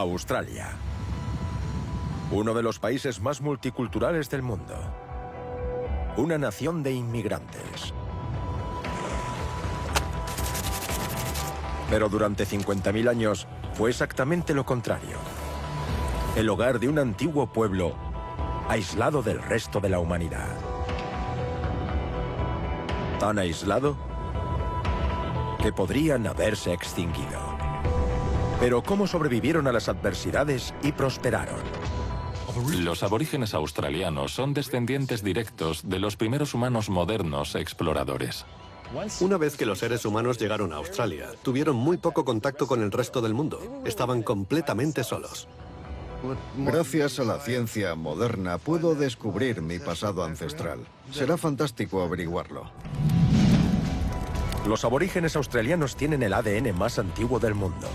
Australia. Uno de los países más multiculturales del mundo. Una nación de inmigrantes. Pero durante 50.000 años fue exactamente lo contrario. El hogar de un antiguo pueblo aislado del resto de la humanidad. Tan aislado que podrían haberse extinguido. Pero ¿cómo sobrevivieron a las adversidades y prosperaron? Los aborígenes australianos son descendientes directos de los primeros humanos modernos exploradores. Una vez que los seres humanos llegaron a Australia, tuvieron muy poco contacto con el resto del mundo. Estaban completamente solos. Gracias a la ciencia moderna puedo descubrir mi pasado ancestral. Será fantástico averiguarlo. Los aborígenes australianos tienen el ADN más antiguo del mundo.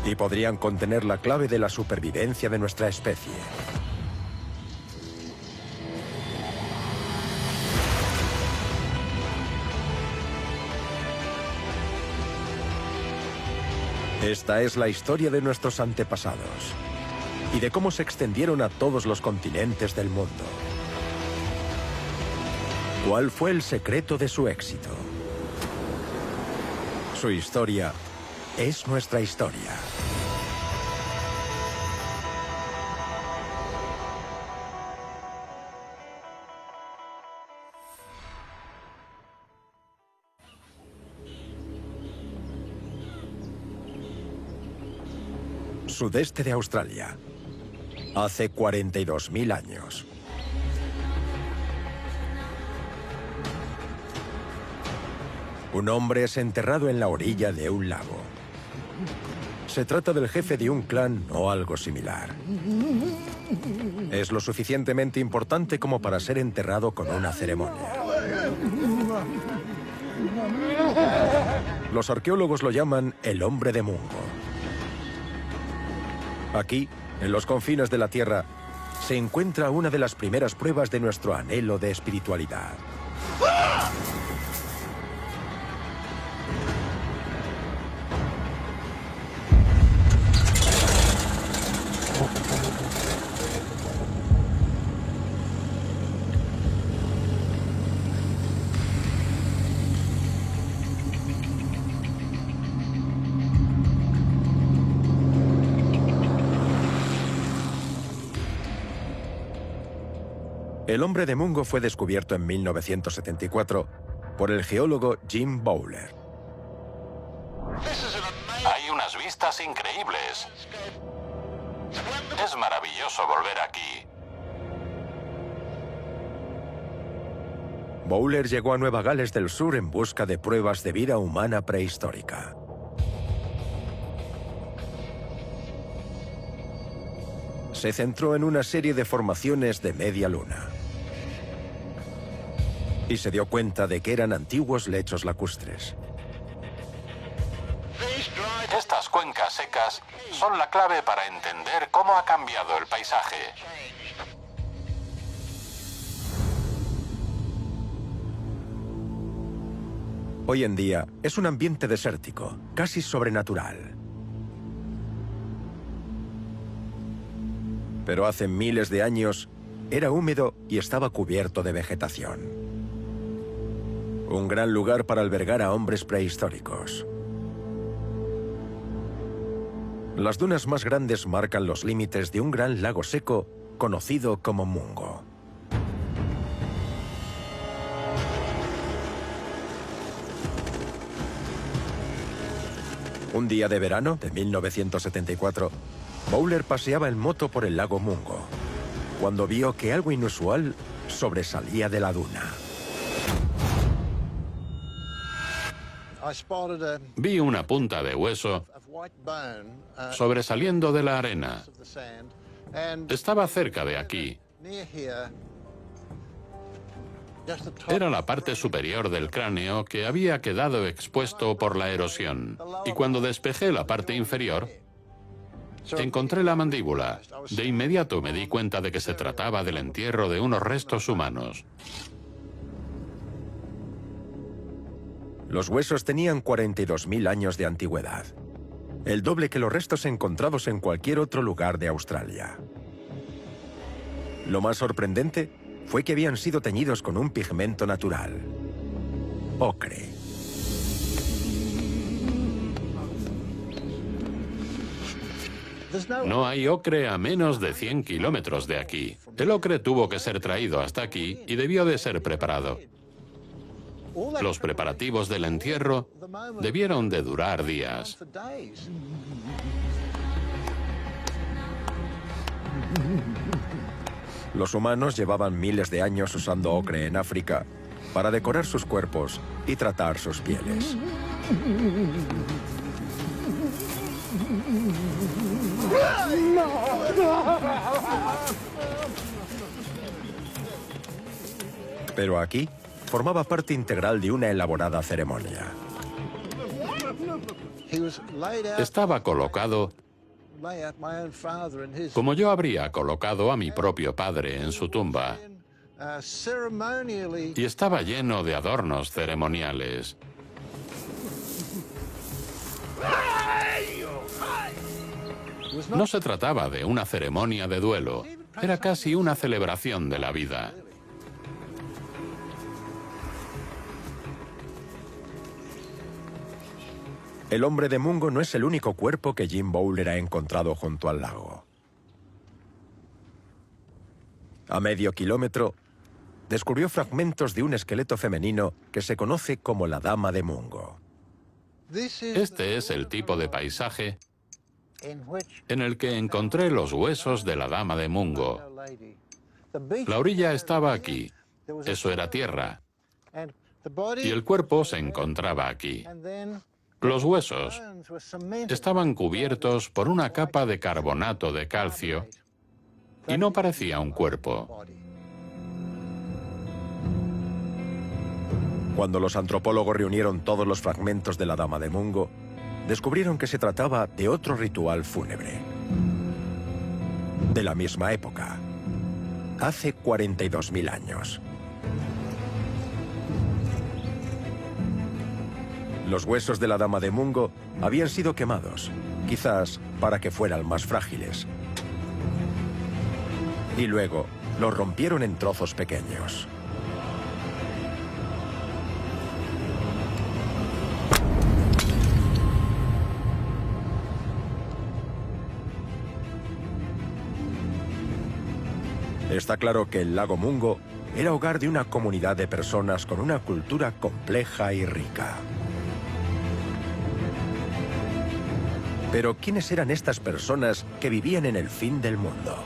Y podrían contener la clave de la supervivencia de nuestra especie. Esta es la historia de nuestros antepasados y de cómo se extendieron a todos los continentes del mundo. ¿Cuál fue el secreto de su éxito? Su historia es nuestra historia. Sudeste de Australia, hace 42.000 años. Un hombre es enterrado en la orilla de un lago. Se trata del jefe de un clan o algo similar. Es lo suficientemente importante como para ser enterrado con una ceremonia. Los arqueólogos lo llaman el hombre de Mungo. Aquí, en los confines de la Tierra, se encuentra una de las primeras pruebas de nuestro anhelo de espiritualidad. El hombre de Mungo fue descubierto en 1974 por el geólogo Jim Bowler. Hay unas vistas increíbles. Es maravilloso volver aquí. Bowler llegó a Nueva Gales del Sur en busca de pruebas de vida humana prehistórica. Se centró en una serie de formaciones de media luna. Y se dio cuenta de que eran antiguos lechos lacustres. Estas cuencas secas son la clave para entender cómo ha cambiado el paisaje. Hoy en día es un ambiente desértico, casi sobrenatural. Pero hace miles de años era húmedo y estaba cubierto de vegetación. Un gran lugar para albergar a hombres prehistóricos. Las dunas más grandes marcan los límites de un gran lago seco conocido como Mungo. Un día de verano de 1974, Bowler paseaba en moto por el lago Mungo, cuando vio que algo inusual sobresalía de la duna. Vi una punta de hueso sobresaliendo de la arena. Estaba cerca de aquí. Era la parte superior del cráneo que había quedado expuesto por la erosión. Y cuando despejé la parte inferior, encontré la mandíbula. De inmediato me di cuenta de que se trataba del entierro de unos restos humanos. Los huesos tenían 42.000 años de antigüedad. el doble que los restos encontrados en cualquier otro lugar de Australia. Lo más sorprendente fue que habían sido teñidos con un pigmento natural: ocre. No hay ocre a menos de 100 kilómetros de aquí. El ocre tuvo que ser traído hasta aquí y debió de ser preparado. Los preparativos del entierro debieron de durar días. Los humanos llevaban miles de años usando ocre en África para decorar sus cuerpos y tratar sus pieles. Pero aquí formaba parte integral de una elaborada ceremonia. Estaba colocado como yo habría colocado a mi propio padre en su tumba, y estaba lleno de adornos ceremoniales. No se trataba de una ceremonia de duelo, era casi una celebración de la vida. El hombre de Mungo no es el único cuerpo que Jim Bowler ha encontrado junto al lago. A medio kilómetro, descubrió fragmentos de un esqueleto femenino que se conoce como la Dama de Mungo. Este es el tipo de paisaje en el que encontré los huesos de la Dama de Mungo. La orilla estaba aquí, eso era tierra, y el cuerpo se encontraba aquí. Los huesos estaban cubiertos por una capa de carbonato de calcio y no parecía un cuerpo. Cuando los antropólogos reunieron todos los fragmentos de la Dama de Mungo, descubrieron que se trataba de otro ritual fúnebre. De la misma época, hace 42.000 años. Los huesos de la Dama de Mungo habían sido quemados, quizás para que fueran más frágiles. Y luego los rompieron en trozos pequeños. Está claro que el lago Mungo era hogar de una comunidad de personas con una cultura compleja y rica. Pero ¿quiénes eran estas personas que vivían en el fin del mundo?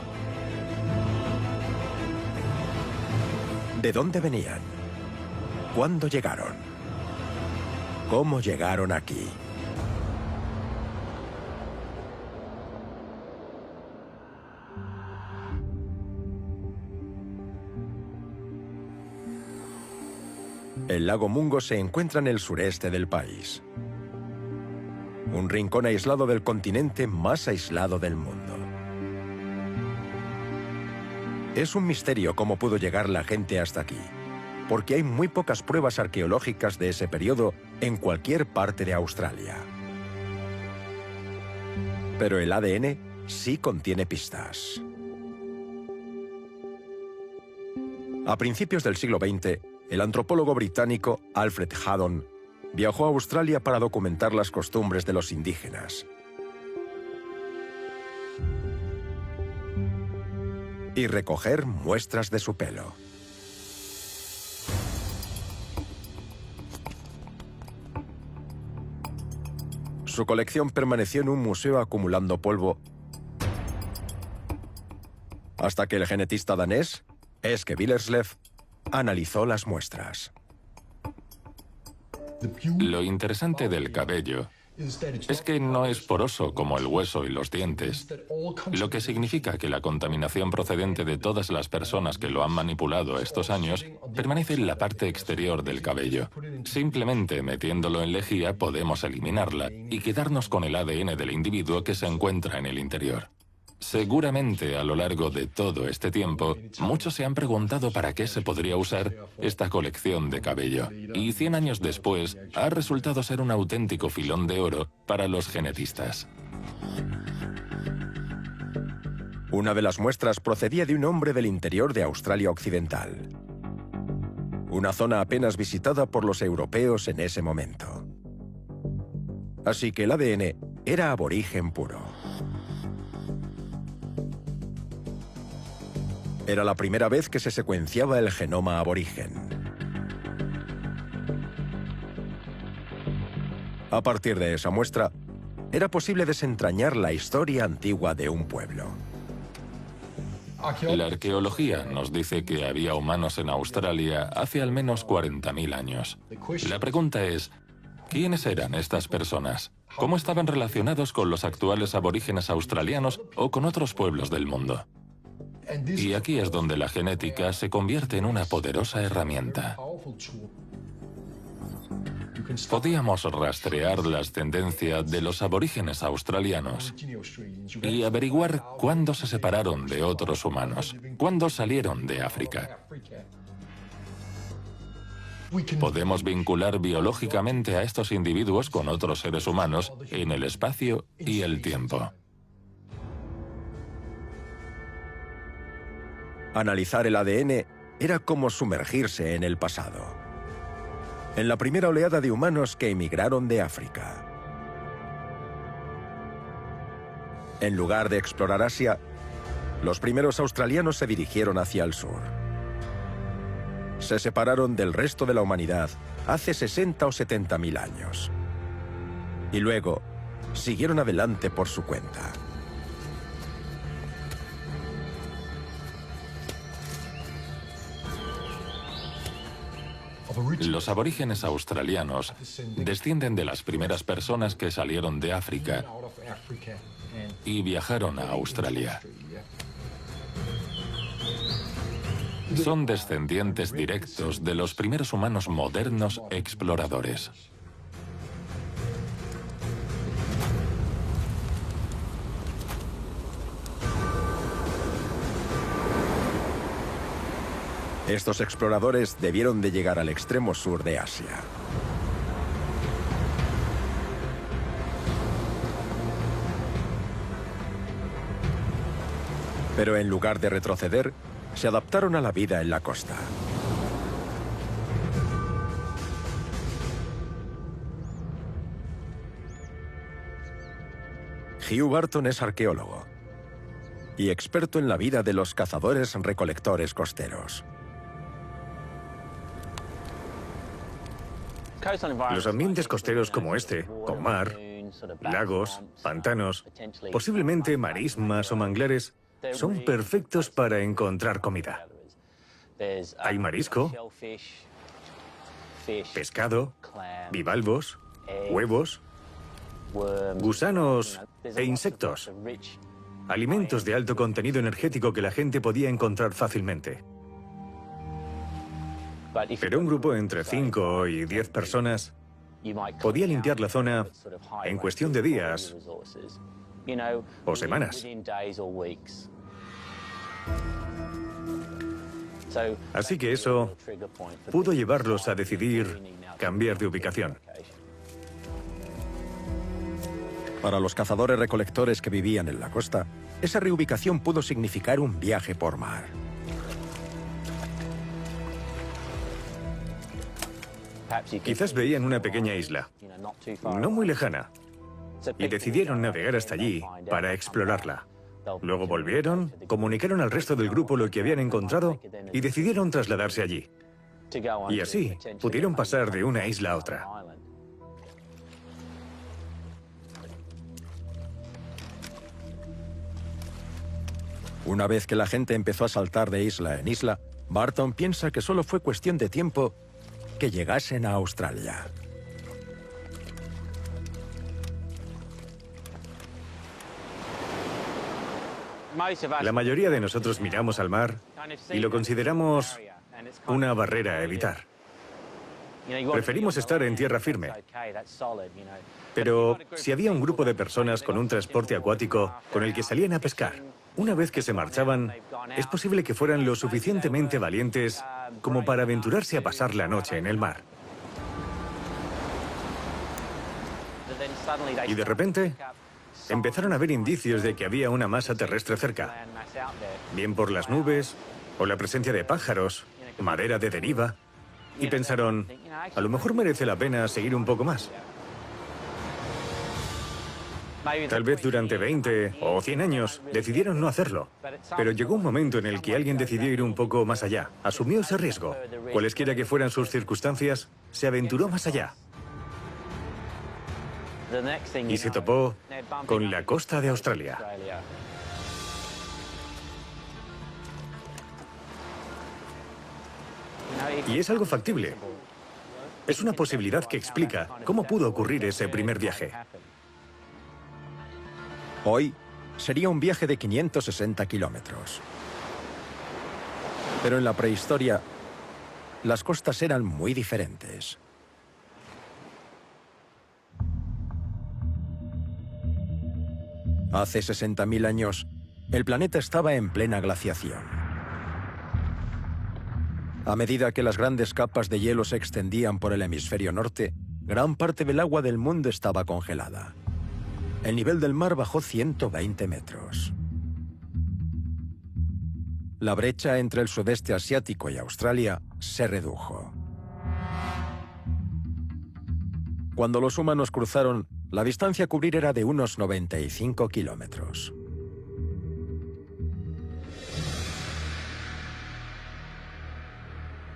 ¿De dónde venían? ¿Cuándo llegaron? ¿Cómo llegaron aquí? El lago Mungo se encuentra en el sureste del país. Un rincón aislado del continente más aislado del mundo. Es un misterio cómo pudo llegar la gente hasta aquí, porque hay muy pocas pruebas arqueológicas de ese periodo en cualquier parte de Australia. Pero el ADN sí contiene pistas. A principios del siglo XX, el antropólogo británico Alfred Haddon viajó a Australia para documentar las costumbres de los indígenas. Y recoger muestras de su pelo. Su colección permaneció en un museo acumulando polvo hasta que el genetista danés, Eske Willerslev, analizó las muestras. Lo interesante del cabello es que no es poroso como el hueso y los dientes, lo que significa que la contaminación procedente de todas las personas que lo han manipulado estos años permanece en la parte exterior del cabello. Simplemente metiéndolo en lejía podemos eliminarla y quedarnos con el ADN del individuo que se encuentra en el interior. Seguramente a lo largo de todo este tiempo, muchos se han preguntado para qué se podría usar esta colección de cabello. Y 100 años después, ha resultado ser un auténtico filón de oro para los genetistas. Una de las muestras procedía de un hombre del interior de Australia Occidental, una zona apenas visitada por los europeos en ese momento. Así que el ADN era aborigen puro. Era la primera vez que se secuenciaba el genoma aborigen. A partir de esa muestra, era posible desentrañar la historia antigua de un pueblo. La arqueología nos dice que había humanos en Australia hace al menos 40.000 años. La pregunta es, ¿quiénes eran estas personas? ¿Cómo estaban relacionados con los actuales aborígenes australianos o con otros pueblos del mundo? Y aquí es donde la genética se convierte en una poderosa herramienta. Podíamos rastrear las tendencias de los aborígenes australianos y averiguar cuándo se separaron de otros humanos, cuándo salieron de África. Podemos vincular biológicamente a estos individuos con otros seres humanos en el espacio y el tiempo. Analizar el ADN era como sumergirse en el pasado, en la primera oleada de humanos que emigraron de África. En lugar de explorar Asia, los primeros australianos se dirigieron hacia el sur. Se separaron del resto de la humanidad hace 60 o 70.000 años. Y luego, siguieron adelante por su cuenta. Los aborígenes australianos descienden de las primeras personas que salieron de África y viajaron a Australia. Son descendientes directos de los primeros humanos modernos exploradores. Estos exploradores debieron de llegar al extremo sur de Asia. Pero en lugar de retroceder, se adaptaron a la vida en la costa. Hugh Barton es arqueólogo y experto en la vida de los cazadores-recolectores costeros. Los ambientes costeros como este, con mar, lagos, pantanos, posiblemente marismas o manglares, son perfectos para encontrar comida. Hay marisco, pescado, bivalvos, huevos, gusanos e insectos. Alimentos de alto contenido energético que la gente podía encontrar fácilmente. Pero un grupo entre 5 y 10 personas podía limpiar la zona en cuestión de días o semanas. Así que eso pudo llevarlos a decidir cambiar de ubicación. Para los cazadores-recolectores que vivían en la costa, esa reubicación pudo significar un viaje por mar. Quizás veían una pequeña isla, no muy lejana, y decidieron navegar hasta allí para explorarla. Luego volvieron, comunicaron al resto del grupo lo que habían encontrado y decidieron trasladarse allí. Y así pudieron pasar de una isla a otra. Una vez que la gente empezó a saltar de isla en isla, Barton piensa que solo fue cuestión de tiempo que llegasen a Australia. La mayoría de nosotros miramos al mar y lo consideramos una barrera a evitar. Preferimos estar en tierra firme. Pero si había un grupo de personas con un transporte acuático con el que salían a pescar, una vez que se marchaban, es posible que fueran lo suficientemente valientes como para aventurarse a pasar la noche en el mar. Y de repente, empezaron a ver indicios de que había una masa terrestre cerca, bien por las nubes o la presencia de pájaros, madera de deriva, y pensaron, a lo mejor merece la pena seguir un poco más. Tal vez durante 20 o 100 años decidieron no hacerlo, pero llegó un momento en el que alguien decidió ir un poco más allá, asumió ese riesgo. Cualesquiera que fueran sus circunstancias, se aventuró más allá. Y se topó con la costa de Australia. Y es algo factible. Es una posibilidad que explica cómo pudo ocurrir ese primer viaje. Hoy sería un viaje de 560 kilómetros. Pero en la prehistoria, las costas eran muy diferentes. Hace 60.000 años, el planeta estaba en plena glaciación. A medida que las grandes capas de hielo se extendían por el hemisferio norte, gran parte del agua del mundo estaba congelada. El nivel del mar bajó 120 metros. La brecha entre el sudeste asiático y Australia se redujo. Cuando los humanos cruzaron, la distancia a cubrir era de unos 95 kilómetros.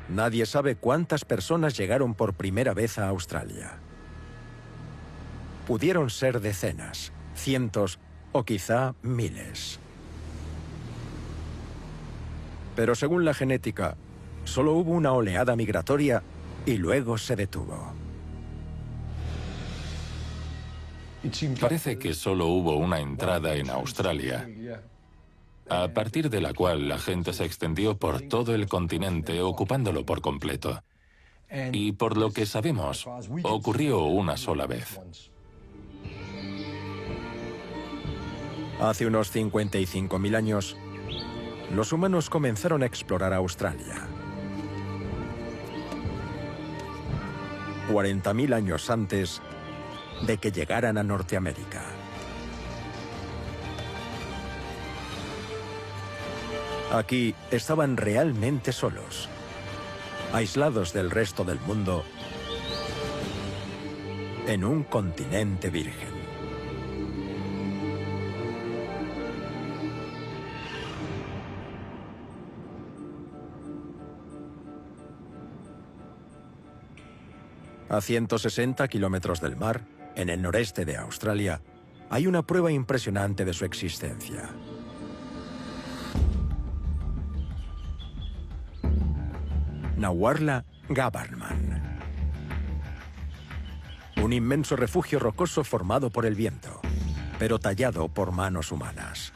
Nadie sabe cuántas personas llegaron por primera vez a Australia. Pudieron ser decenas, cientos o quizá miles. Pero según la genética, solo hubo una oleada migratoria y luego se detuvo. Parece que solo hubo una entrada en Australia, a partir de la cual la gente se extendió por todo el continente, ocupándolo por completo. Y por lo que sabemos, ocurrió una sola vez. Hace unos 55.000 años, los humanos comenzaron a explorar Australia. 40.000 años antes de que llegaran a Norteamérica. Aquí estaban realmente solos, aislados del resto del mundo, en un continente virgen. A 160 kilómetros del mar, en el noreste de Australia, hay una prueba impresionante de su existencia. Nahuarla Gabarman. Un inmenso refugio rocoso formado por el viento, pero tallado por manos humanas.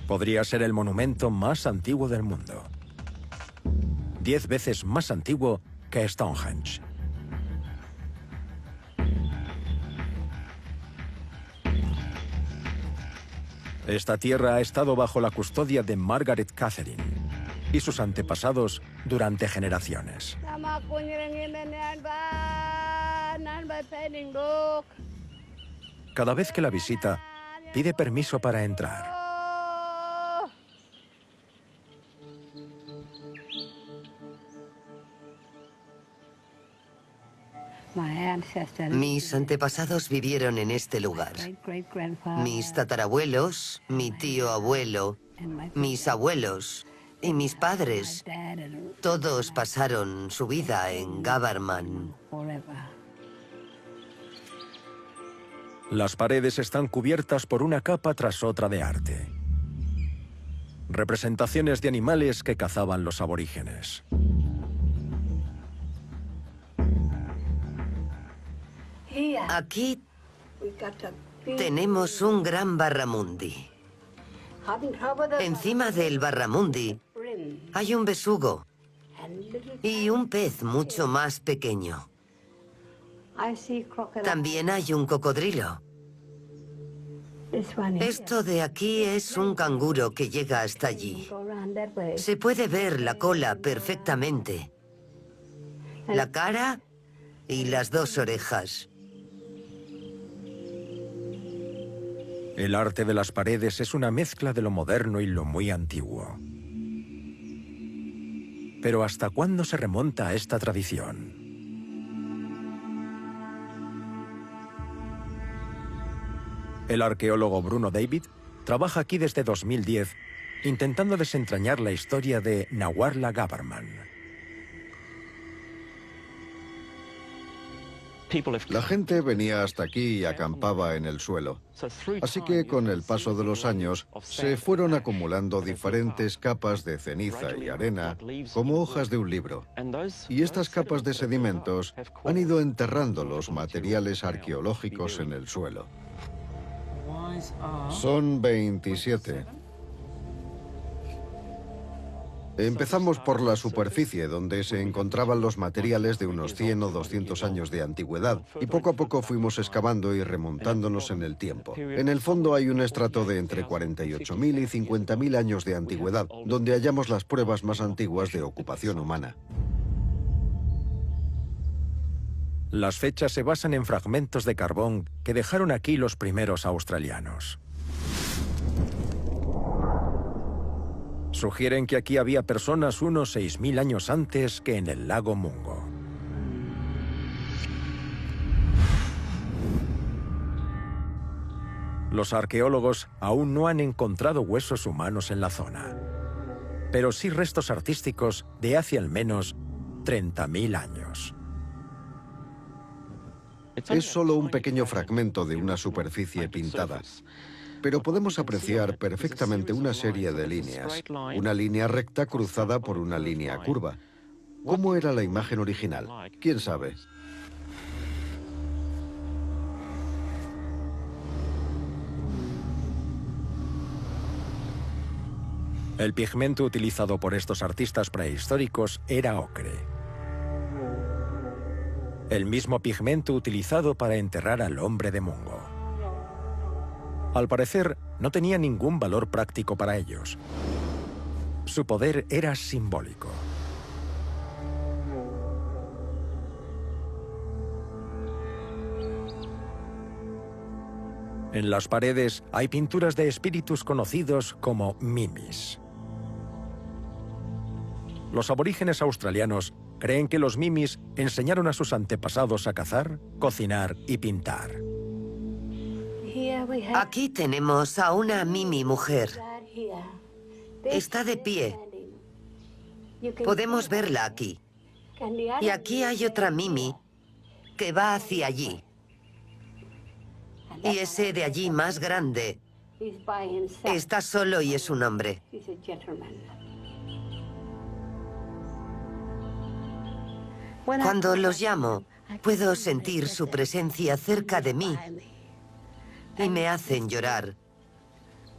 Podría ser el monumento más antiguo del mundo. 10 veces más antiguo que Stonehenge. Esta tierra ha estado bajo la custodia de Margaret Catherine y sus antepasados durante generaciones. Cada vez que la visita, pide permiso para entrar. Mis antepasados vivieron en este lugar. Mis tatarabuelos, mi tío abuelo, mis abuelos y mis padres, todos pasaron su vida en Gabarman. Las paredes están cubiertas por una capa tras otra de arte. Representaciones de animales que cazaban los aborígenes. Aquí tenemos un gran barramundi. Encima del barramundi Hay un besugo y un pez mucho más pequeño. También hay un cocodrilo. Esto de aquí es un canguro que llega hasta allí. Se puede ver la cola perfectamente, la cara y las 2 orejas. El arte de las paredes es una mezcla de lo moderno y lo muy antiguo. Pero ¿hasta cuándo se remonta a esta tradición? El arqueólogo Bruno David trabaja aquí desde 2010, intentando desentrañar la historia de Naguarla Gabberman. La gente venía hasta aquí y acampaba en el suelo. Así que con el paso de los años se fueron acumulando diferentes capas de ceniza y arena como hojas de un libro. Y estas capas de sedimentos han ido enterrando los materiales arqueológicos en el suelo. Son 27. Empezamos por la superficie, donde se encontraban los materiales de unos 100 o 200 años de antigüedad, y poco a poco fuimos excavando y remontándonos en el tiempo. En el fondo hay un estrato de entre 48.000 y 50.000 años de antigüedad, donde hallamos las pruebas más antiguas de ocupación humana. Las fechas se basan en fragmentos de carbón que dejaron aquí los primeros australianos. Sugieren que aquí había personas unos 6.000 años antes que en el lago Mungo. Los arqueólogos aún no han encontrado huesos humanos en la zona, pero sí restos artísticos de hace al menos 30.000 años. Es solo un pequeño fragmento de una superficie pintada, pero podemos apreciar perfectamente una serie de líneas. Una línea recta cruzada por una línea curva. ¿Cómo era la imagen original? ¿Quién sabe? El pigmento utilizado por estos artistas prehistóricos era ocre. El mismo pigmento utilizado para enterrar al hombre de Mungo. Al parecer, no tenía ningún valor práctico para ellos. Su poder era simbólico. En las paredes hay pinturas de espíritus conocidos como mimis. Los aborígenes australianos creen que los mimis enseñaron a sus antepasados a cazar, cocinar y pintar. Aquí tenemos a una mimi mujer. Está de pie. Podemos verla aquí. Y aquí hay otra mimi que va hacia allí. Y ese de allí más grande está solo y es un hombre. Cuando los llamo, puedo sentir su presencia cerca de mí y me hacen llorar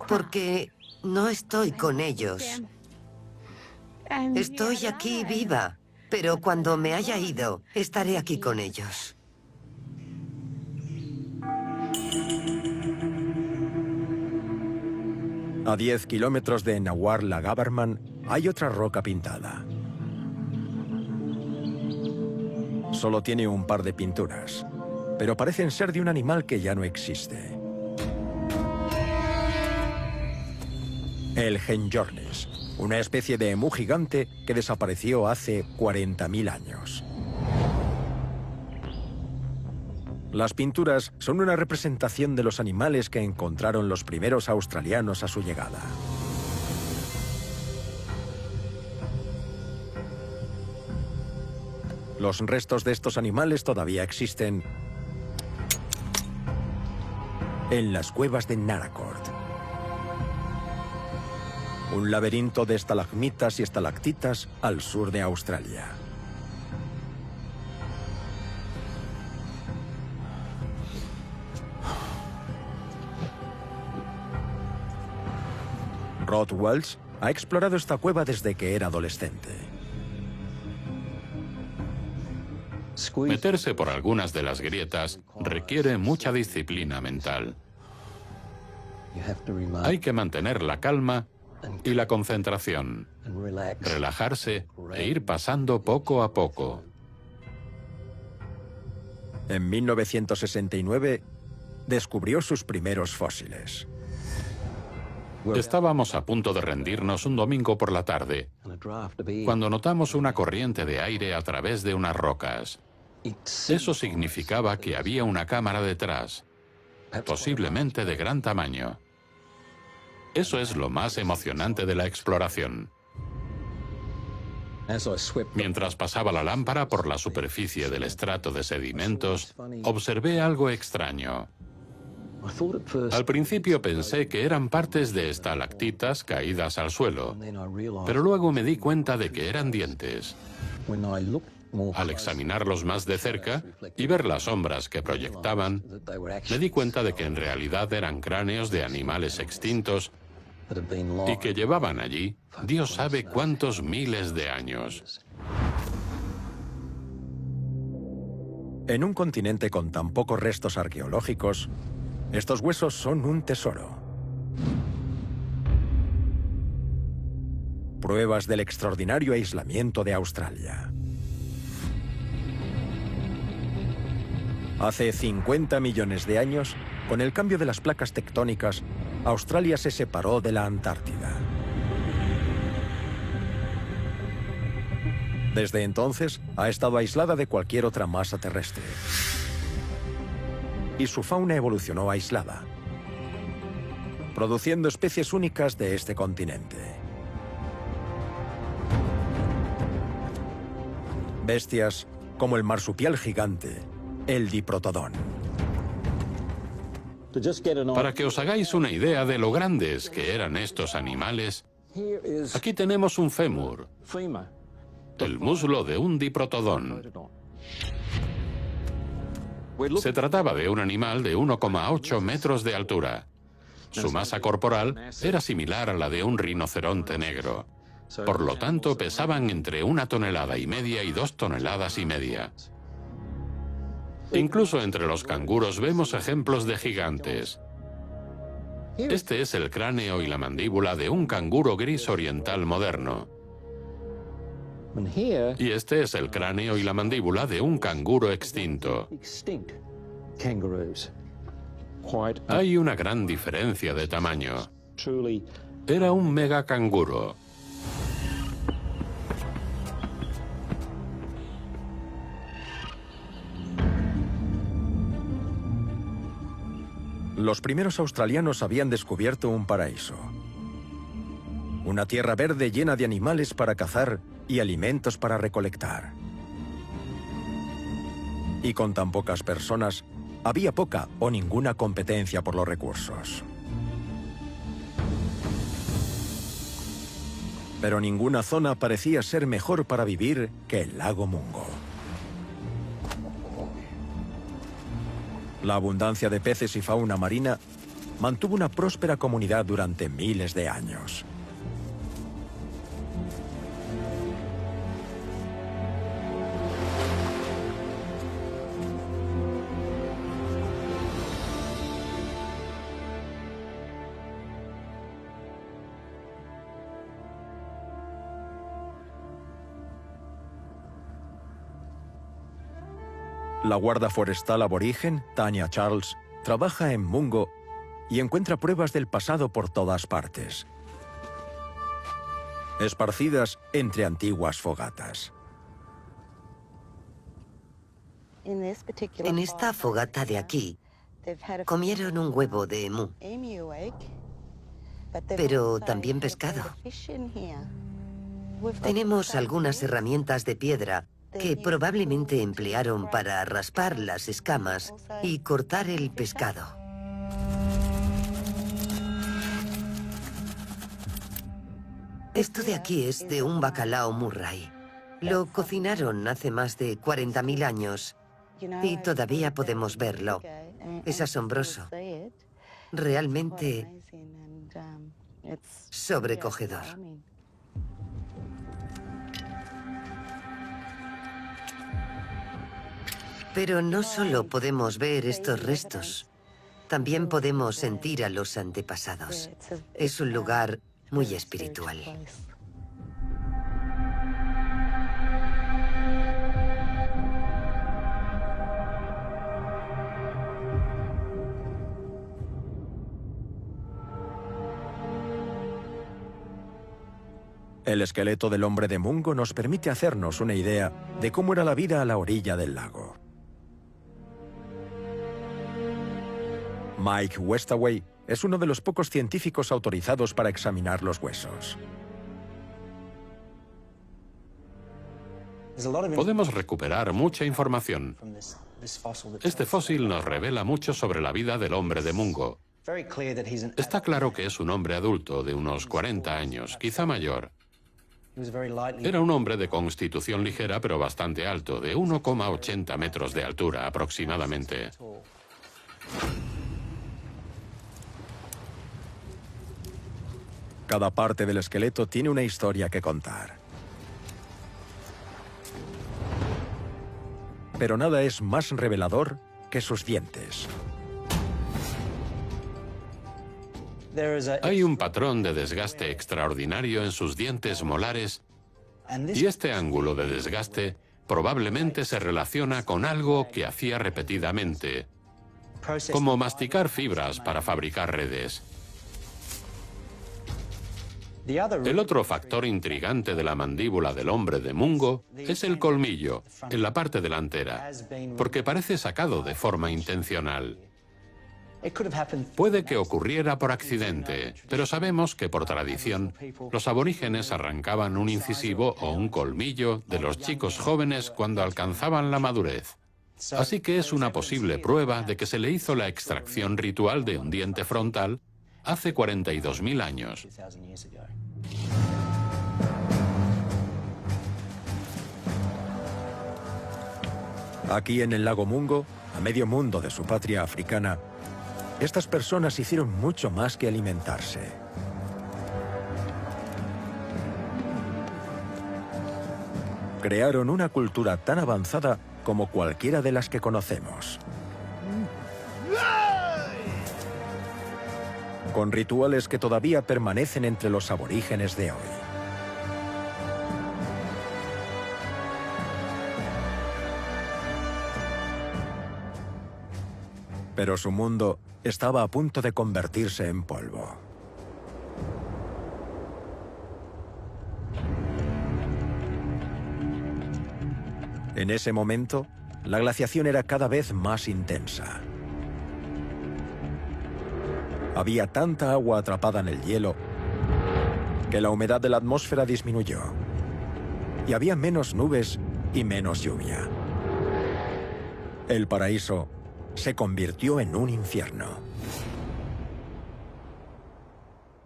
porque no estoy con ellos. Estoy aquí viva, pero cuando me haya ido, estaré aquí con ellos. A 10 kilómetros de Naguarla Gabberman hay otra roca pintada. Solo tiene un par de pinturas, pero parecen ser de un animal que ya no existe. El Henjornis, una especie de emú gigante que desapareció hace 40.000 años. Las pinturas son una representación de los animales que encontraron los primeros australianos a su llegada. Los restos de estos animales todavía existen en las cuevas de Naracoorte. Un laberinto de estalagmitas y estalactitas al sur de Australia. Rod Welch, ha explorado esta cueva desde que era adolescente. Meterse por algunas de las grietas requiere mucha disciplina mental. Hay que mantener la calma y la concentración, relajarse e ir pasando poco a poco. En 1969 descubrió sus primeros fósiles. Estábamos a punto de rendirnos un domingo por la tarde, cuando notamos una corriente de aire a través de unas rocas. Eso significaba que había una cámara detrás, posiblemente de gran tamaño. Eso es lo más emocionante de la exploración. Mientras pasaba la lámpara por la superficie del estrato de sedimentos, observé algo extraño. Al principio pensé que eran partes de estalactitas caídas al suelo, pero luego me di cuenta de que eran dientes. Al examinarlos más de cerca y ver las sombras que proyectaban, me di cuenta de que en realidad eran cráneos de animales extintos y que llevaban allí Dios sabe cuántos miles de años. En un continente con tan pocos restos arqueológicos, estos huesos son un tesoro. Pruebas del extraordinario aislamiento de Australia. Hace 50 millones de años, con el cambio de las placas tectónicas, Australia se separó de la Antártida. Desde entonces, ha estado aislada de cualquier otra masa terrestre. Y su fauna evolucionó aislada, produciendo especies únicas de este continente. Bestias como el marsupial gigante, el diprotodón. Para que os hagáis una idea de lo grandes que eran estos animales, aquí tenemos un fémur, el muslo de un diprotodón. Se trataba de un animal de 1,8 metros de altura. Su masa corporal era similar a la de un rinoceronte negro. Por lo tanto, pesaban entre 1,5 toneladas y 2,5 toneladas. Incluso entre los canguros vemos ejemplos de gigantes. Este es el cráneo y la mandíbula de un canguro gris oriental moderno. Y este es el cráneo y la mandíbula de un canguro extinto. Hay una gran diferencia de tamaño. Era un megacanguro. Los primeros australianos habían descubierto un paraíso. Una tierra verde llena de animales para cazar y alimentos para recolectar. Y con tan pocas personas, había poca o ninguna competencia por los recursos. Pero ninguna zona parecía ser mejor para vivir que el lago Mungo. La abundancia de peces y fauna marina mantuvo una próspera comunidad durante miles de años. La guarda forestal aborigen, Tanya Charles, trabaja en Mungo y encuentra pruebas del pasado por todas partes, esparcidas entre antiguas fogatas. En esta fogata de aquí, comieron un huevo de emú, pero también pescado. Tenemos algunas herramientas de piedra que probablemente emplearon para raspar las escamas y cortar el pescado. Esto de aquí es de un bacalao Murray. Lo cocinaron hace más de 40.000 años y todavía podemos verlo. Es asombroso. Realmente sobrecogedor. Pero no solo podemos ver estos restos, también podemos sentir a los antepasados. Es un lugar muy espiritual. El esqueleto del hombre de Mungo nos permite hacernos una idea de cómo era la vida a la orilla del lago. Mike Westaway es uno de los pocos científicos autorizados para examinar los huesos. Podemos recuperar mucha información. Este fósil nos revela mucho sobre la vida del hombre de Mungo. Está claro que es un hombre adulto de unos 40 años, quizá mayor. Era un hombre de constitución ligera pero bastante alto, de 1,80 metros de altura aproximadamente. Cada parte del esqueleto tiene una historia que contar. Pero nada es más revelador que sus dientes. Hay un patrón de desgaste extraordinario en sus dientes molares y este ángulo de desgaste probablemente se relaciona con algo que hacía repetidamente, como masticar fibras para fabricar redes. El otro factor intrigante de la mandíbula del hombre de Mungo es el colmillo, en la parte delantera, porque parece sacado de forma intencional. Puede que ocurriera por accidente, pero sabemos que por tradición los aborígenes arrancaban un incisivo o un colmillo de los chicos jóvenes cuando alcanzaban la madurez. Así que es una posible prueba de que se le hizo la extracción ritual de un diente frontal hace 42.000 años. Aquí en el lago Mungo, a medio mundo de su patria africana, estas personas hicieron mucho más que alimentarse. Crearon una cultura tan avanzada como cualquiera de las que conocemos. Con rituales que todavía permanecen entre los aborígenes de hoy. Pero su mundo estaba a punto de convertirse en polvo. En ese momento, la glaciación era cada vez más intensa. Había tanta agua atrapada en el hielo que la humedad de la atmósfera disminuyó. Y había menos nubes y menos lluvia. El paraíso se convirtió en un infierno.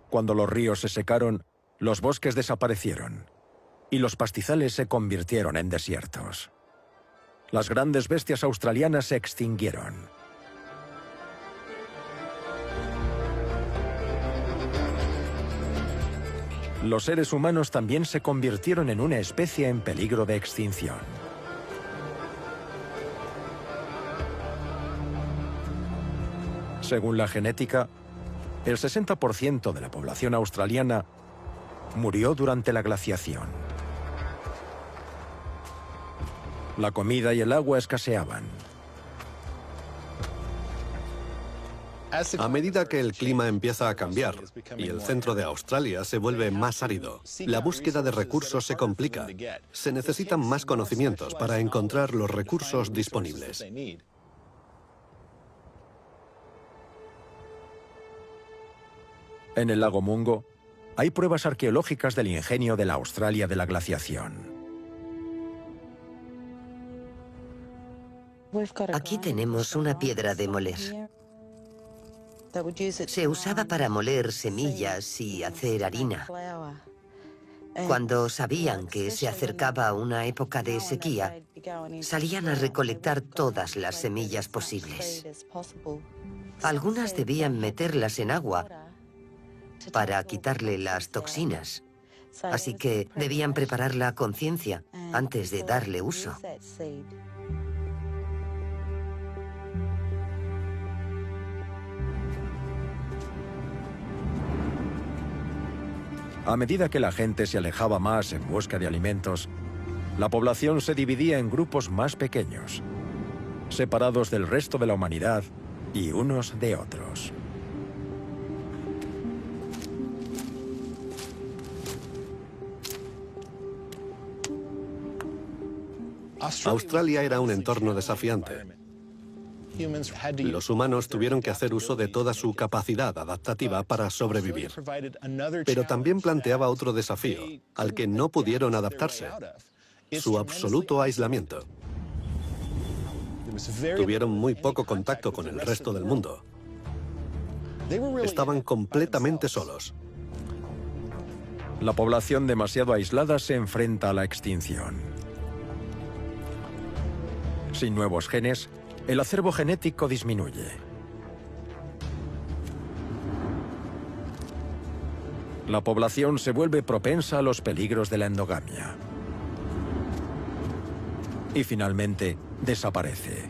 Cuando los ríos se secaron, los bosques desaparecieron y los pastizales se convirtieron en desiertos. Las grandes bestias australianas se extinguieron. Los seres humanos también se convirtieron en una especie en peligro de extinción. Según la genética, el 60% de la población australiana murió durante la glaciación. La comida y el agua escaseaban. A medida que el clima empieza a cambiar y el centro de Australia se vuelve más árido, la búsqueda de recursos se complica. Se necesitan más conocimientos para encontrar los recursos disponibles. En el lago Mungo hay pruebas arqueológicas del ingenio de la Australia de la glaciación. Aquí tenemos una piedra de moler. Se usaba para moler semillas y hacer harina. Cuando sabían que se acercaba una época de sequía, salían a recolectar todas las semillas posibles. Algunas debían meterlas en agua para quitarle las toxinas. Así que debían prepararla a conciencia antes de darle uso. A medida que la gente se alejaba más en busca de alimentos, la población se dividía en grupos más pequeños, separados del resto de la humanidad y unos de otros. Australia era un entorno desafiante. Los humanos tuvieron que hacer uso de toda su capacidad adaptativa para sobrevivir. Pero también planteaba otro desafío, al que no pudieron adaptarse: su absoluto aislamiento. Tuvieron muy poco contacto con el resto del mundo. Estaban completamente solos. La población demasiado aislada se enfrenta a la extinción. Sin nuevos genes, el acervo genético disminuye. La población se vuelve propensa a los peligros de la endogamia. Y finalmente, desaparece.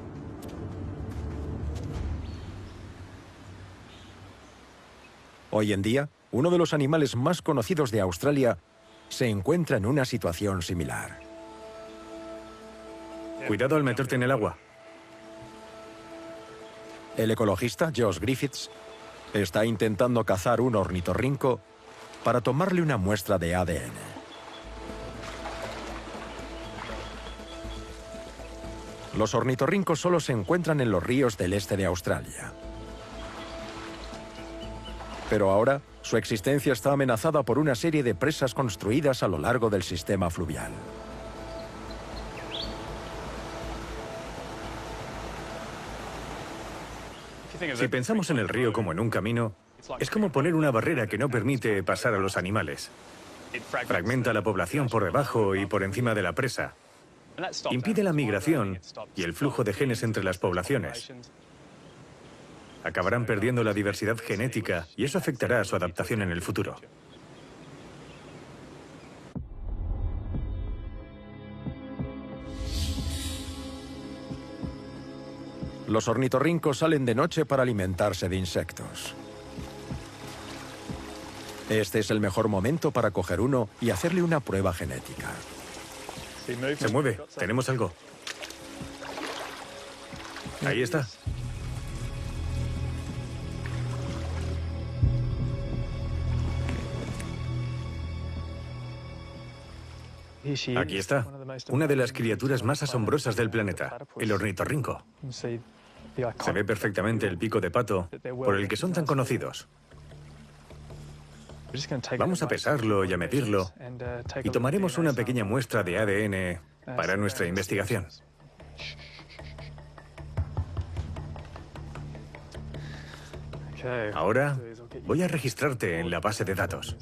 Hoy en día, uno de los animales más conocidos de Australia se encuentra en una situación similar. Cuidado al meterte en el agua. El ecologista Josh Griffiths está intentando cazar un ornitorrinco para tomarle una muestra de ADN. Los ornitorrincos solo se encuentran en los ríos del este de Australia. Pero ahora, su existencia está amenazada por una serie de presas construidas a lo largo del sistema fluvial. Si pensamos en el río como en un camino, es como poner una barrera que no permite pasar a los animales. Fragmenta la población por debajo y por encima de la presa. Impide la migración y el flujo de genes entre las poblaciones. Acabarán perdiendo la diversidad genética y eso afectará a su adaptación en el futuro. Los ornitorrincos salen de noche para alimentarse de insectos. Este es el mejor momento para coger uno y hacerle una prueba genética. Se mueve. Tenemos algo. Ahí está. Aquí está. Una de las criaturas más asombrosas del planeta, el ornitorrinco. Se ve perfectamente el pico de pato por el que son tan conocidos. Vamos a pesarlo y a medirlo y tomaremos una pequeña muestra de ADN para nuestra investigación. Ahora voy a registrarte en la base de datos.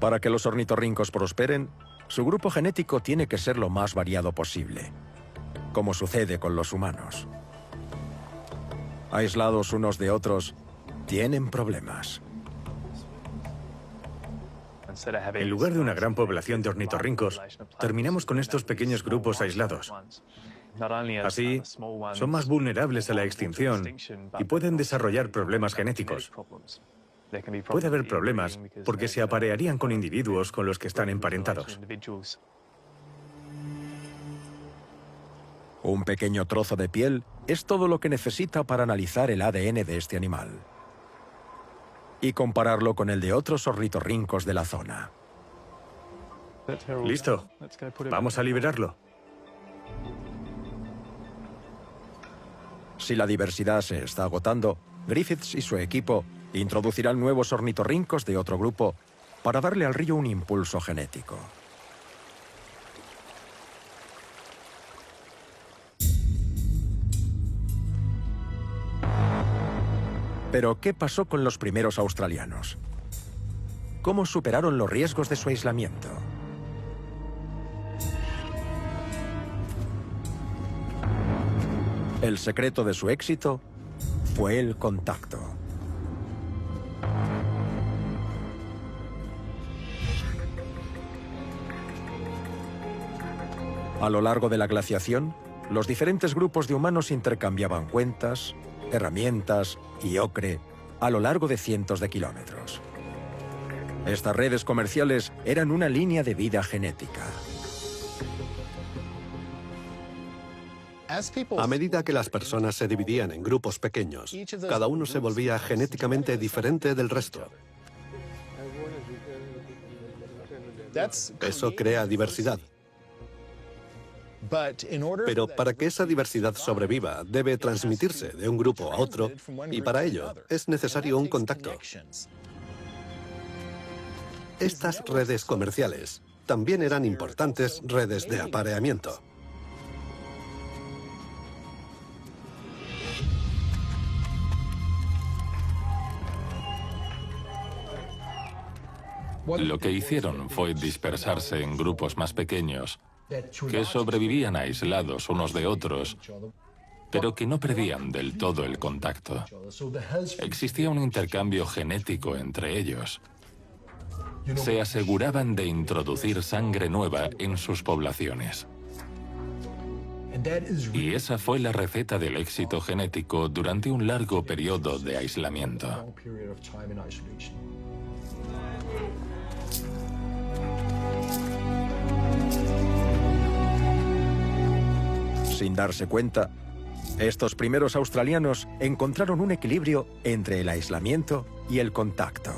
Para que los ornitorrincos prosperen, su grupo genético tiene que ser lo más variado posible, como sucede con los humanos. Aislados unos de otros, tienen problemas. En lugar de una gran población de ornitorrincos, terminamos con estos pequeños grupos aislados. Así, son más vulnerables a la extinción y pueden desarrollar problemas genéticos. Puede haber problemas porque se aparearían con individuos con los que están emparentados. Un pequeño trozo de piel es todo lo que necesita para analizar el ADN de este animal y compararlo con el de otros ornitorrincos de la zona. Listo. Vamos a liberarlo. Si la diversidad se está agotando, Griffiths y su equipo introducirán nuevos ornitorrincos de otro grupo para darle al río un impulso genético. Pero, ¿qué pasó con los primeros australianos? ¿Cómo superaron los riesgos de su aislamiento? El secreto de su éxito fue el contacto. A lo largo de la glaciación, los diferentes grupos de humanos intercambiaban cuentas, herramientas y ocre a lo largo de cientos de kilómetros. Estas redes comerciales eran una línea de vida genética. A medida que las personas se dividían en grupos pequeños, cada uno se volvía genéticamente diferente del resto. Eso crea diversidad. Pero para que esa diversidad sobreviva, debe transmitirse de un grupo a otro, y para ello es necesario un contacto. Estas redes comerciales también eran importantes redes de apareamiento. Lo que hicieron fue dispersarse en grupos más pequeños, que sobrevivían aislados unos de otros, pero que no perdían del todo el contacto. Existía un intercambio genético entre ellos. Se aseguraban de introducir sangre nueva en sus poblaciones. Y esa fue la receta del éxito genético durante un largo periodo de aislamiento. Sin darse cuenta, estos primeros australianos encontraron un equilibrio entre el aislamiento y el contacto.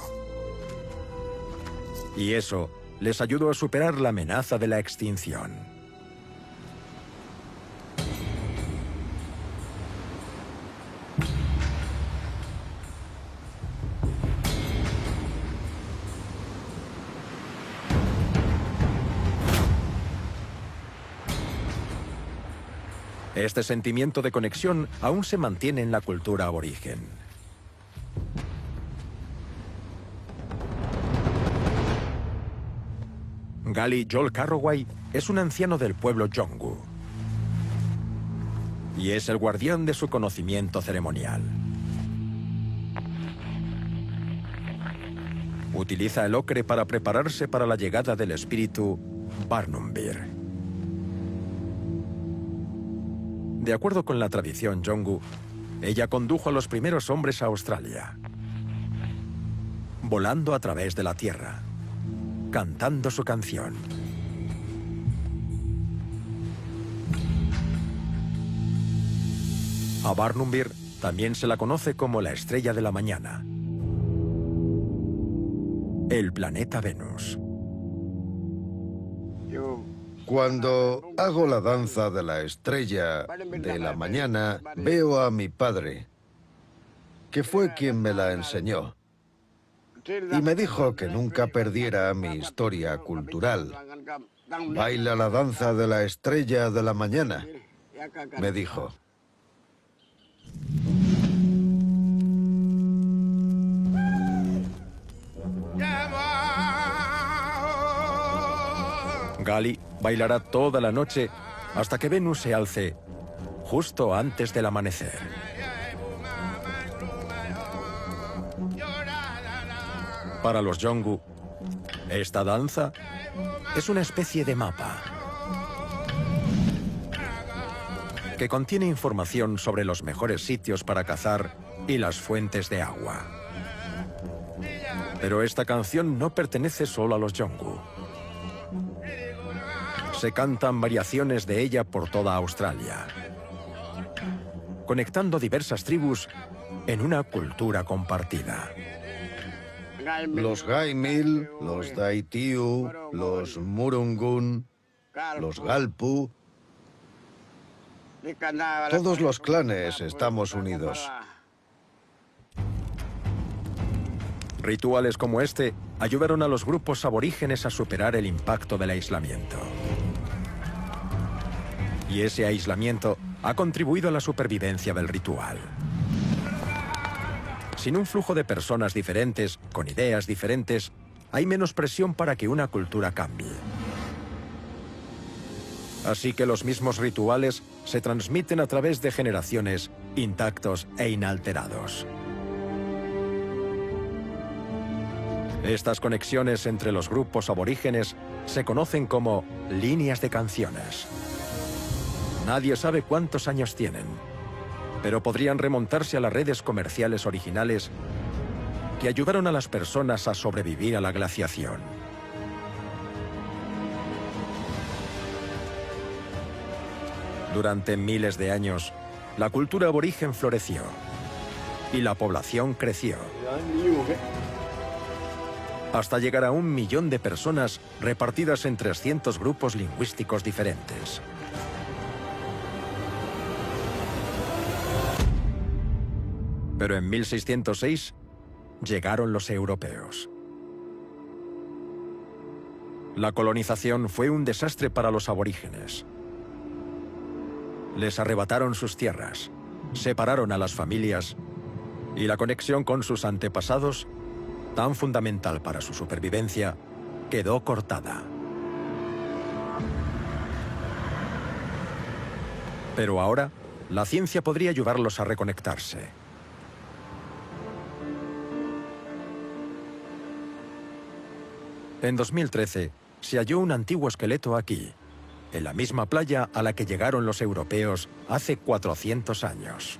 Y eso les ayudó a superar la amenaza de la extinción. Este sentimiento de conexión aún se mantiene en la cultura aborigen. Gali Joel Carroway es un anciano del pueblo Yolngu y es el guardián de su conocimiento ceremonial. Utiliza el ocre para prepararse para la llegada del espíritu Barnumbir. De acuerdo con la tradición Yolngu, ella condujo a los primeros hombres a Australia, volando a través de la tierra, cantando su canción. A Barnumbir también se la conoce como la estrella de la mañana, el planeta Venus. Cuando hago la danza de la estrella de la mañana, veo a mi padre, que fue quien me la enseñó, y me dijo que nunca perdiera mi historia cultural. Baila la danza de la estrella de la mañana, me dijo. Gali bailará toda la noche hasta que Venus se alce justo antes del amanecer. Para los Yolngu, esta danza es una especie de mapa que contiene información sobre los mejores sitios para cazar y las fuentes de agua. Pero esta canción no pertenece solo a los Yolngu. Se cantan variaciones de ella por toda Australia, conectando diversas tribus en una cultura compartida. Los Gaimil, los Daitiu, los Murungun, los Galpu, todos los clanes estamos unidos. Rituales como este ayudaron a los grupos aborígenes a superar el impacto del aislamiento. Y ese aislamiento ha contribuido a la supervivencia del ritual. Sin un flujo de personas diferentes, con ideas diferentes, hay menos presión para que una cultura cambie. Así que los mismos rituales se transmiten a través de generaciones, intactos e inalterados. Estas conexiones entre los grupos aborígenes se conocen como líneas de canciones. Nadie sabe cuántos años tienen, pero podrían remontarse a las redes comerciales originales que ayudaron a las personas a sobrevivir a la glaciación. Durante miles de años, la cultura aborigen floreció y la población creció, hasta llegar a 1 millón de personas repartidas en 300 grupos lingüísticos diferentes. Pero en 1606 llegaron los europeos. La colonización fue un desastre para los aborígenes. Les arrebataron sus tierras, separaron a las familias y la conexión con sus antepasados, tan fundamental para su supervivencia, quedó cortada. Pero ahora, la ciencia podría ayudarlos a reconectarse. En 2013, se halló un antiguo esqueleto aquí, en la misma playa a la que llegaron los europeos hace 400 años.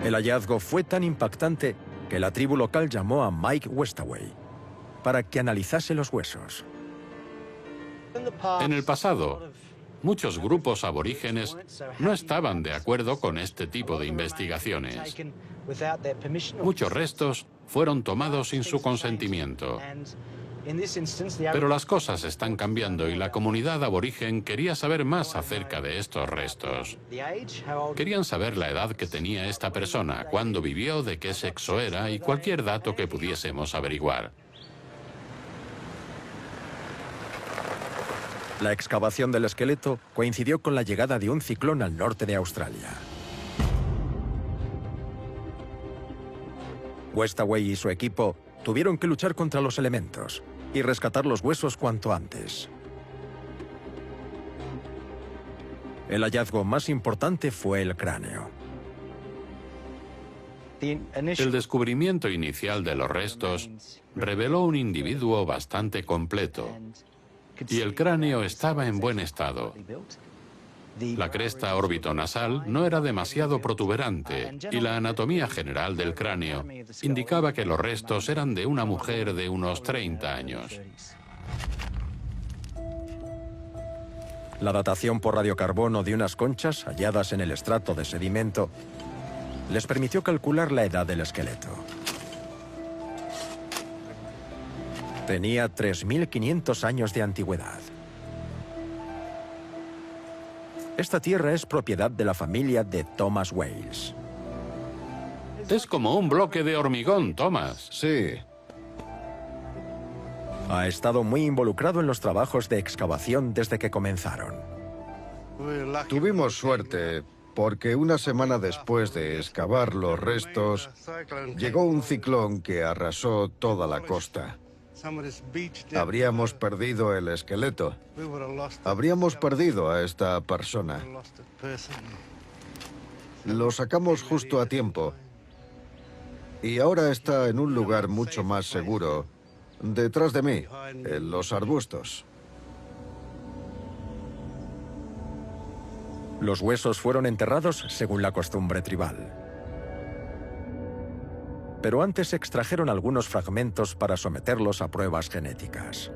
El hallazgo fue tan impactante que la tribu local llamó a Mike Westaway para que analizase los huesos. En el pasado, muchos grupos aborígenes no estaban de acuerdo con este tipo de investigaciones. Muchos restos fueron tomados sin su consentimiento. Pero las cosas están cambiando y la comunidad aborigen quería saber más acerca de estos restos. Querían saber la edad que tenía esta persona, cuándo vivió, de qué sexo era y cualquier dato que pudiésemos averiguar. La excavación del esqueleto coincidió con la llegada de un ciclón al norte de Australia. Westaway y su equipo tuvieron que luchar contra los elementos y rescatar los huesos cuanto antes. El hallazgo más importante fue el cráneo. El descubrimiento inicial de los restos reveló un individuo bastante completo y el cráneo estaba en buen estado. La cresta orbitonasal no era demasiado protuberante y la anatomía general del cráneo indicaba que los restos eran de una mujer de unos 30 años. La datación por radiocarbono de unas conchas halladas en el estrato de sedimento les permitió calcular la edad del esqueleto. Tenía 3.500 años de antigüedad. Esta tierra es propiedad de la familia de Thomas Wales. Es como un bloque de hormigón, Thomas. Sí. Ha estado muy involucrado en los trabajos de excavación desde que comenzaron. Tuvimos suerte porque una semana después de excavar los restos, llegó un ciclón que arrasó toda la costa. Habríamos perdido el esqueleto. Habríamos perdido a esta persona. Lo sacamos justo a tiempo. Y ahora está en un lugar mucho más seguro, detrás de mí, en los arbustos. Los huesos fueron enterrados según la costumbre tribal. Pero antes se extrajeron algunos fragmentos para someterlos a pruebas genéticas.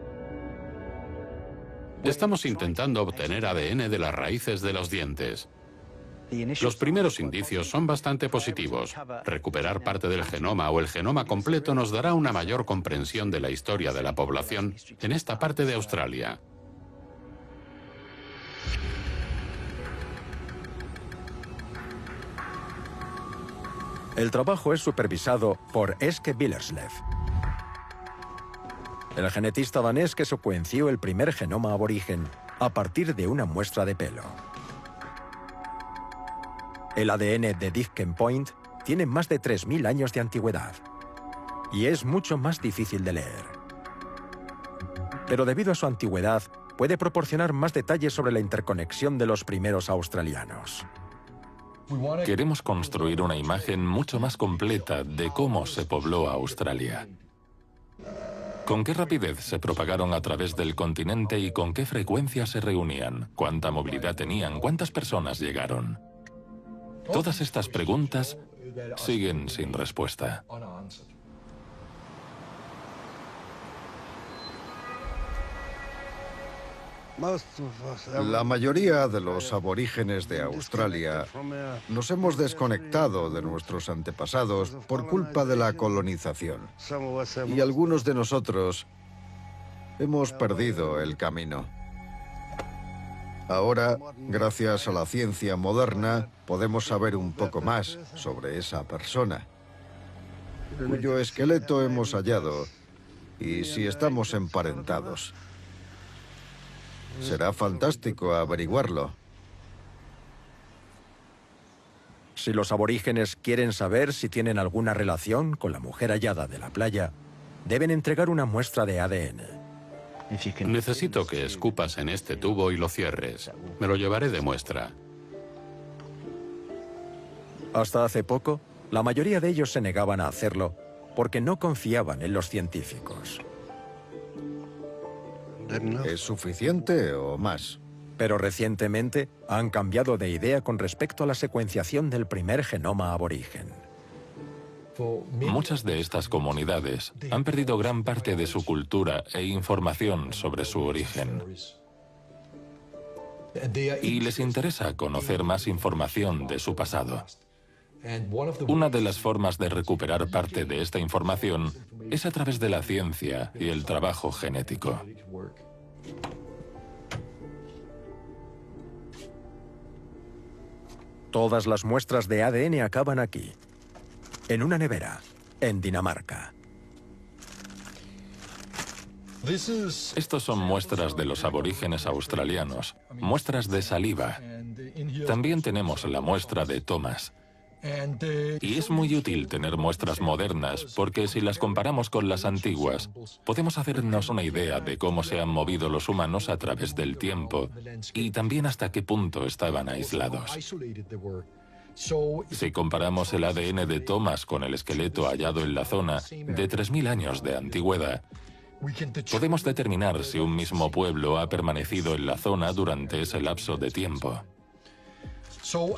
Estamos intentando obtener ADN de las raíces de los dientes. Los primeros indicios son bastante positivos. Recuperar parte del genoma o el genoma completo nos dará una mayor comprensión de la historia de la población en esta parte de Australia. El trabajo es supervisado por Eske Willerslev, el genetista danés que secuenció el primer genoma aborigen a partir de una muestra de pelo. El ADN de Deakin Point tiene más de 3.000 años de antigüedad y es mucho más difícil de leer. Pero debido a su antigüedad, puede proporcionar más detalles sobre la interconexión de los primeros australianos. Queremos construir una imagen mucho más completa de cómo se pobló Australia. ¿Con qué rapidez se propagaron a través del continente y con qué frecuencia se reunían? ¿Cuánta movilidad tenían? ¿Cuántas personas llegaron? Todas estas preguntas siguen sin respuesta. La mayoría de los aborígenes de Australia nos hemos desconectado de nuestros antepasados por culpa de la colonización. Y algunos de nosotros hemos perdido el camino. Ahora, gracias a la ciencia moderna, podemos saber un poco más sobre esa persona, cuyo esqueleto hemos hallado y si estamos emparentados. Será fantástico averiguarlo. Si los aborígenes quieren saber si tienen alguna relación con la mujer hallada de la playa, deben entregar una muestra de ADN. Necesito que escupas en este tubo y lo cierres. Me lo llevaré de muestra. Hasta hace poco, la mayoría de ellos se negaban a hacerlo porque no confiaban en los científicos. ¿Es suficiente o más? Pero recientemente han cambiado de idea con respecto a la secuenciación del primer genoma aborigen. Muchas de estas comunidades han perdido gran parte de su cultura e información sobre su origen. Y les interesa conocer más información de su pasado. Una de las formas de recuperar parte de esta información es a través de la ciencia y el trabajo genético. Todas las muestras de ADN acaban aquí, en una nevera, en Dinamarca. Estos son muestras de los aborígenes australianos, muestras de saliva. También tenemos la muestra de Thomas. Y es muy útil tener muestras modernas porque si las comparamos con las antiguas, podemos hacernos una idea de cómo se han movido los humanos a través del tiempo y también hasta qué punto estaban aislados. Si comparamos el ADN de Thomas con el esqueleto hallado en la zona de 3.000 años de antigüedad, podemos determinar si un mismo pueblo ha permanecido en la zona durante ese lapso de tiempo.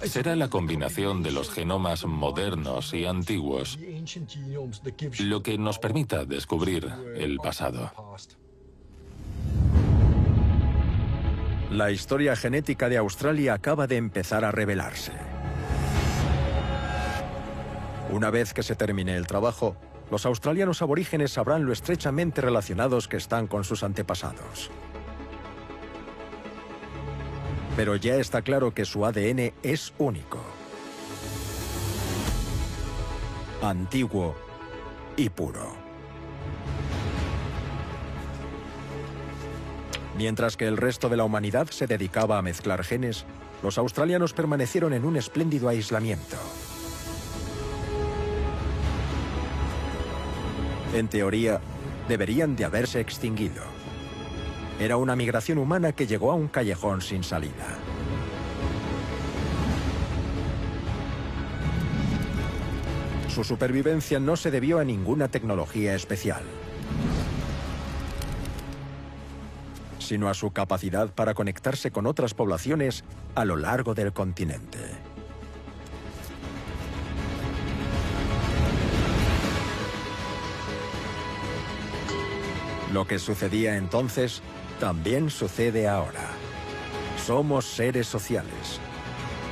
Será la combinación de los genomas modernos y antiguos lo que nos permita descubrir el pasado. La historia genética de Australia acaba de empezar a revelarse. Una vez que se termine el trabajo, los australianos aborígenes sabrán lo estrechamente relacionados que están con sus antepasados. Pero ya está claro que su ADN es único, antiguo y puro. Mientras que el resto de la humanidad se dedicaba a mezclar genes, los australianos permanecieron en un espléndido aislamiento. En teoría, deberían de haberse extinguido. Era una migración humana que llegó a un callejón sin salida. Su supervivencia no se debió a ninguna tecnología especial, sino a su capacidad para conectarse con otras poblaciones a lo largo del continente. Lo que sucedía entonces también sucede ahora. Somos seres sociales.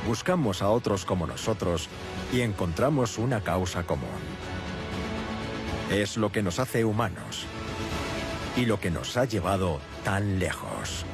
Buscamos a otros como nosotros y encontramos una causa común. Es lo que nos hace humanos y lo que nos ha llevado tan lejos.